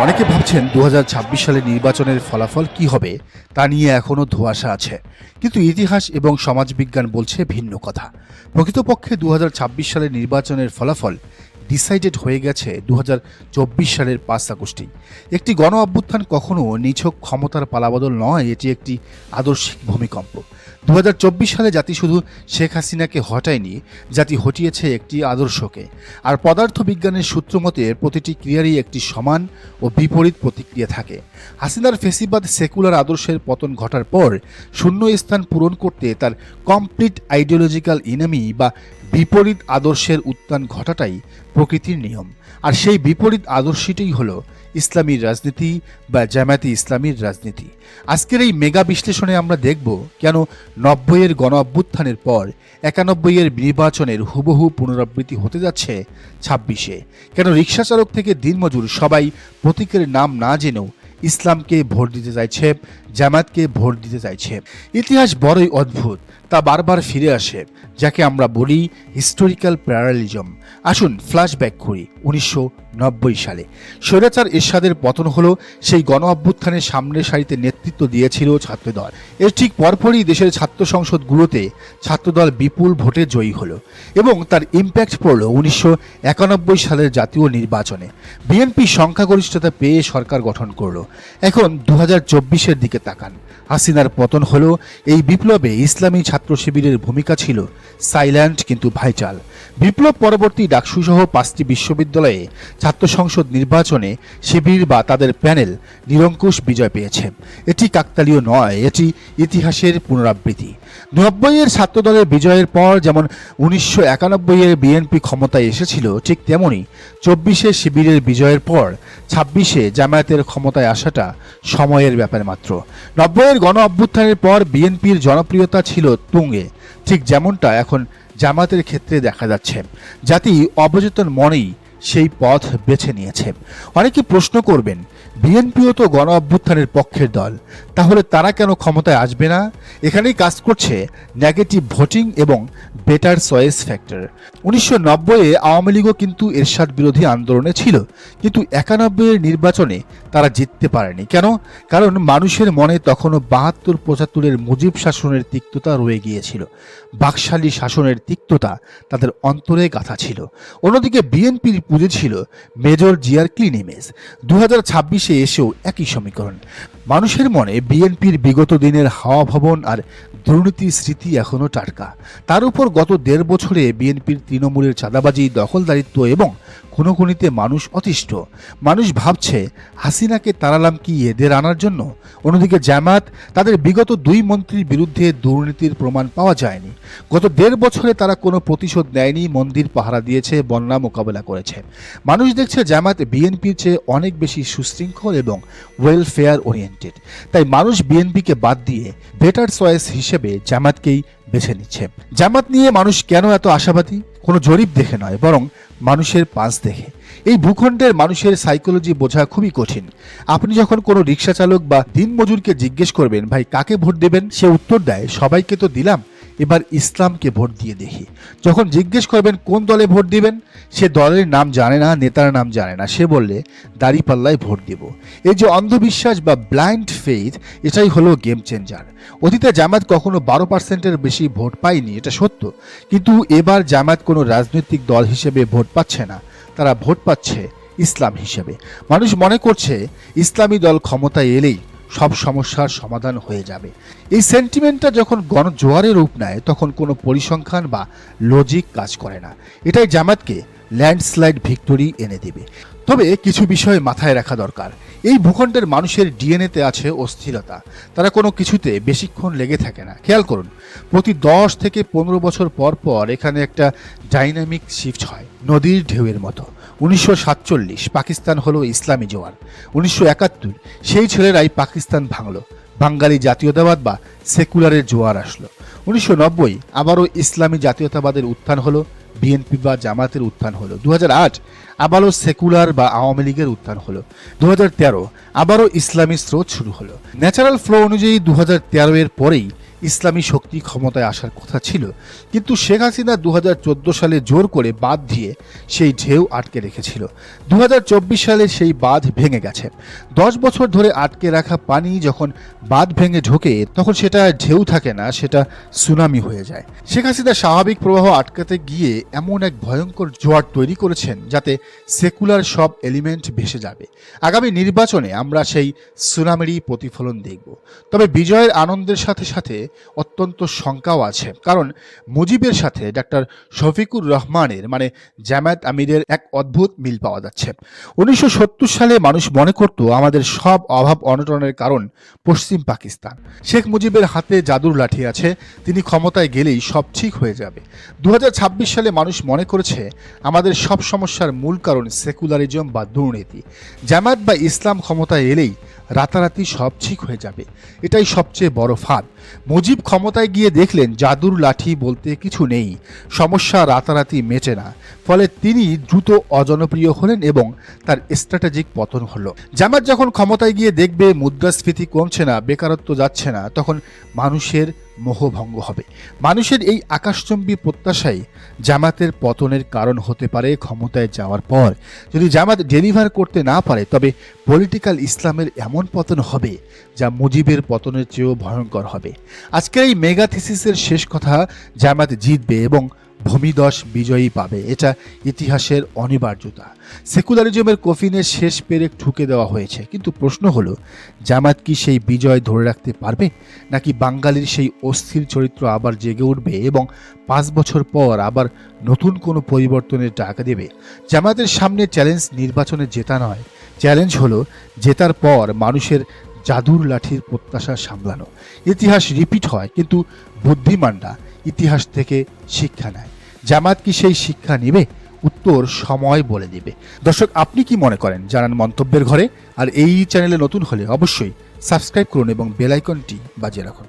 অনেকে ভাবছেন ২০২৬ সালের নির্বাচনের ফলাফল কি হবে তা নিয়ে এখনও ধোঁয়াশা আছে, কিন্তু ইতিহাস এবং সমাজবিজ্ঞান বলছে ভিন্ন কথা। প্রকৃতপক্ষে ২০২৬ সালের নির্বাচনের ফলাফল ডিসাইডেড হয়ে গেছে ২০২৪ সালের ৫ আগস্টে। একটি গণ অভ্যুত্থান কখনো নিছক ক্ষমতার পালাবদল নয়, এটি একটি আদর্শিক ভূমিকম্প। ২০২৪ সালে জাতি শুধু শেখ হাসিনাকে হটায়নি, জাতি হটিয়েছে একটি আদর্শকে। আর পদার্থবিজ্ঞানের সূত্র মতে প্রতিটি ক্রিয়ারই একটি সমান ও বিপরীত প্রতিক্রিয়া থাকে। হাসিনার ফেসিবাদ সেকুলার আদর্শের পতন ঘটার পর শূন্য স্থান পূরণ করতে তার কমপ্লিট আইডিওলজিক্যাল ইনেমি বা বিপরীত আদর্শের উত্থান ঘটাটাই প্রকৃতির নিয়ম। আর সেই বিপরীত আদর্শটিই হলো ইসলামী রাজনীতি বা জামায়াতে ইসলামীর রাজনীতি। আজকের এই মেগা বিশ্লেষণে আমরা দেখব কেন ৯০-এর গণ অভ্যুত্থানের পর ৯১-এর নির্বাচনের হুবহু পুনরাবৃত্তি হতে যাচ্ছে ২৬-এ, কেন রিকশা চালক থেকে দিনমজুর সবাই প্রতীকের নাম না জেনেও ইসলামকে ভোট দিতে চাইছে, জামায়াতকে ভোট দিতে চাইছে। ইতিহাস বড়ই অদ্ভুত, তা বারবার ফিরে আসে, যাকে আমরা বলি হিস্টোরিক্যাল প্যারালিজম। আসুন ফ্ল্যাশব্যাক করি ১৯৯০ সালে। স্বৈরাচার এরশাদের পতন হলো, সেই গণ অভ্যুত্থানের সামনের সারিতে নেতৃত্ব দিয়েছিল ছাত্রদল। এর ঠিক পরপরই দেশের ছাত্র সংসদগুলোতে ছাত্রদল বিপুল ভোটে জয়ী হলো এবং তার ইম্প্যাক্ট পড়ল ১৯৯১ সালের জাতীয় নির্বাচনে। বিএনপি সংখ্যাগরিষ্ঠতা পেয়ে সরকার গঠন করলো। এখন ২০২৪-এর দিকে তাকান। হাসিনার পতন হলো, এই বিপ্লবে ইসলামী ছাত্র শিবিরের ভূমিকা ছিল সাইলেন্ট কিন্তু ভাইটাল। বিপ্লব পরবর্তী ডাকসুসহ ৫টি বিশ্ববিদ্যালয়ে ছাত্র সংসদ নির্বাচনে শিবির বা তাদের প্যানেল নিরঙ্কুশ বিজয় পেয়েছে। এটি কাকতালীয় নয়, এটি ইতিহাসের পুনরাবৃত্তি। ৯০-এর ছাত্রদলের বিজয়ের পর যেমন ১৯৯১-এর বিএনপি ক্ষমতায় এসেছিল, ঠিক তেমনি ২৪-এ শিবিরের বিজয়ের পর ২৬-এ জামায়াতের ক্ষমতায় আসাটা সময়ের ব্যাপার মাত্র। ৯০-এর গণ অভ্যুত্থানের পর বিএনপির জনপ্রিয়তা ছিল তুঙ্গে, ঠিক যেমনটা এখন জামায়াতের ক্ষেত্রে দেখা যাচ্ছে। জাতি অবচেতন মনেই সেই পথ বেছে নিয়েছে। অনেকে প্রশ্ন করবেন, বিএনপিও তো গণ অভ্যুত্থানের পক্ষের দল, তাহলে তারা কেন ক্ষমতায় আসবে না? এখানেই কাজ করছে নেগেটিভ ভোটিং এবং বেটার চয়েস ফ্যাক্টর। ১৯৯০-এ আওয়ামী লীগও কিন্তু এরশাদ বিরোধী আন্দোলনে ছিল, কিন্তু ৯১-এর নির্বাচনে তারা জিততে পারেনি। কেন? কারণ মানুষের মনে তখনও ৭২-৭৫-এর মুজিব শাসনের তিক্ততা রয়ে গিয়েছিল। বাকশালী শাসনের তিক্ততা তাদের অন্তরে গাঁথা ছিল। অন্যদিকে বিএনপির পুঁজি ছিল মেজর জিয়ার ক্লিন ইমেজ। ২০২৬-এ এসেও একই সমীকরণ। মানুষের মনে বিএনপির বিগত দিনের হাওয়া ভবন আর দুর্নীতির স্মৃতি এখনও টাটকা। তার উপর গত ১.৫ বছরে বিএনপির তৃণমূলের চাঁদাবাজি, দখলদারিত্ব এবং খুনোখুনিতে মানুষ অতিষ্ঠ। মানুষ ভাবছে, হাসিনাকে তাড়ালাম কি এদের আনার জন্য? অন্যদিকে জামায়াত, তাদের বিগত ২ মন্ত্রীর বিরুদ্ধে দুর্নীতির প্রমাণ পাওয়া যায়নি। গত ১.৫ বছরে তারা কোনো প্রতিশোধ নেয়নি, মন্দির পাহারা দিয়েছে, বন্যা মোকাবেলা করেছে। মানুষ দেখছে জামায়াত বিএনপির চেয়ে অনেক বেশি সুশৃঙ্খল এবং ওয়েলফেয়ার ওরিয়েন্টেড। তাই মানুষ বিএনপিকে বাদ দিয়ে বেটার চয়েস হিসেবে জামায়াতকেই বেছে নিচ্ছে। জামায়াত নিয়ে মানুষ কেন এত আশাবাদী? কোনো জরিপ দেখে নয়, বরং মানুষের পাঁচ দেখে। এই ভূখণ্ডের মানুষের সাইকোলজি বোঝা খুবই কঠিন। আপনি যখন কোনো রিক্সা চালক বা দিনমজুরকে জিজ্ঞেস করবেন, ভাই কাকে ভোট দেবেন, সে উত্তর দেয়, সবাইকে তো দিলাম, এবার ইসলামকে ভোট দিয়ে দেখি। যখন জিজ্ঞেস করবেন কোন দলে ভোট দিবেন, সে দলের নাম জানে না, নেতার নাম জানে না, সে বললে দাঁড়িপাল্লায় ভোট দেব। এই যে অন্ধবিশ্বাস বা ব্লাইন্ড ফেইথ, এটাই হলো গেম চেঞ্জার। অতীতে জামায়াত কখনো ১২%-এর বেশি ভোট পায়নি, এটা সত্য, কিন্তু এবার জামায়াত কোনো রাজনৈতিক দল হিসেবে ভোট পাচ্ছে না, তারা ভোট পাচ্ছে ইসলাম হিসেবে। মানুষ মনে করছে ইসলামী দল ক্ষমতায় এলেই সব সমস্যার সমাধান হয়ে যাবে। এই সেন্টিমেন্টটা যখন গণজোয়ারের রূপ নেয়, তখন কোনো পরিসংখ্যান বা লজিক কাজ করে না। এটাই জামায়াতকে ল্যান্ডস্লাইড ভিক্টরি এনে দেবে। তবে কিছু বিষয় মাথায় রাখা দরকার। এই ভূখণ্ডের মানুষের ডিএনএতে আছে অস্থিরতা। তারা কোনো কিছুতে বেশিক্ষণ লেগে থাকে না। খেয়াল করুন, প্রতি ১০ থেকে ১৫ বছর পর পর এখানে একটা ডাইনামিক শিফট হয়, নদীর ঢেউয়ের মতো। ১৯৪৭ পাকিস্তান হলো ইসলামী জোয়ার। ১৯৭১ সেই ছেলেরাই পাকিস্তান ভাঙলো, বাঙালি জাতীয়তাবাদ বা সেকুলারের জোয়ার আসলো। ১৯৯০ আবারও ইসলামী জাতীয়তাবাদের উত্থান হলো, বিএনপি বা জামায়াতের উত্থান হলো। ২০০৮ আবারও সেকুলার বা আওয়ামী লীগের উত্থান হলো। ২০১৩ আবারও ইসলামী স্রোত শুরু হলো। ন্যাচারাল ফ্লো অনুযায়ী ২০১৩ এর পরেই ইসলামী শক্তি ক্ষমতায় আসার কথা ছিল, কিন্তু শেখ হাসিনা 2014 সালে জোর করে বাঁধ দিয়ে সেই ঢেউ আটকে রেখেছিল। 2024 সালে সেই বাঁধ ভেঙে গেছে। 10 বছর ধরে আটকে রাখা পানি যখন বাঁধ ভেঙে ঢোকে তখন সেটা ঢেউ থাকে না, সেটা সুনামি হয়ে যায়। শেখ হাসিনা স্বাভাবিক প্রবাহ আটকাতে গিয়ে এমন এক ভয়ঙ্কর জোয়ার তৈরি করেছেন যাতে সেকুলার সব এলিমেন্ট ভেসে যাবে। আগামী নির্বাচনে আমরা সেই সুনামিরই প্রতিফলন দেখব। তবে বিজয়ের আনন্দের সাথে সাথে অত্যন্ত শঙ্কাও আছে, কারণ মুজিবের সাথে ডাক্তার শফিকুর রহমানের মানে জামায়াত আমিরের এক অদ্ভুত মিল পাওয়া যাচ্ছে। 1970 সালে মানুষ মনে করত আমাদের সব অভাব অনটনের কারণ পশ্চিম পাকিস্তান। শেখ মুজিবের হাতে জাদুর লাঠি আছে, তিনি ক্ষমতায় গেলেই সব ঠিক হয়ে যাবে। 2026 সালে মানুষ মনে করেছে আমাদের সব সমস্যার মূল কারণ সেকুলারিজম বা দুর্নীতি। জামায়াত বা ইসলাম ক্ষমতায় এলেই রাতারাতি সব ঠিক হয়ে যাবে, এটাই সবচেয়ে বড় ফাঁদ। মুজিব ক্ষমতায় গিয়ে দেখলেন জাদুর লাঠি বলতে কিছু নেই, সমস্যা রাতারাতি মেটে না, ফলে তিনি দ্রুত অজনপ্রিয় হলেন এবং তার স্ট্র্যাটেজিক পতন হলো। জামায়াত যখন ক্ষমতায় গিয়ে দেখবে মুদ্রাস্ফীতি কমছে না, বেকারত্ব যাচ্ছে না, তখন মানুষের মোহভঙ্গ হবে। মানুষের এই আকাশচুম্বী প্রত্যাশাই জামাতের পতনের কারণ হতে পারে। ক্ষমতায় যাওয়ার পর যদি জামাত ডেলিভার করতে না পারে তবে পলিটিক্যাল ইসলামের এমন পতন হবে যা মুজিবের পতনের চেয়েও ভয়ঙ্কর হবে। আজকের এই মেগা থিসিসের শেষ কথা, জামাত জিতবে এবং ভূমিদশ বিজয়ী পাবে, এটা ইতিহাসের অনিবার্যতা। সেকুলারিজমের কফিনের শেষ পেরেক ঠুকে দেওয়া হয়েছে, কিন্তু প্রশ্ন হলো জামাত কি সেই বিজয় ধরে রাখতে পারবে, নাকি বাঙালির সেই অস্থির চরিত্র আবার জেগে উঠবে এবং 5 বছর পর আবার নতুন কোনো পরিবর্তনের ডাকা দেবে? জামাতের সামনে চ্যালেঞ্জ নির্বাচনে জেতা নয়, চ্যালেঞ্জ হলো জেতার পর মানুষের জাদুর লাঠির প্রত্যাশা সামলানো। ইতিহাস রিপিট হয়, কিন্তু বুদ্ধিমানরা ইতিহাস থেকে শিক্ষা নেয়। জামাত কি সেই শিক্ষা নেবে? উত্তর সময় বলে দেবে। দর্শক, আপনি কি মনে করেন জানান মন্তব্যের ঘরে। আর এই চ্যানেলে নতুন হলে অবশ্যই সাবস্ক্রাইব করুন এবং বেল আইকনটি বাজিয়ে রাখুন।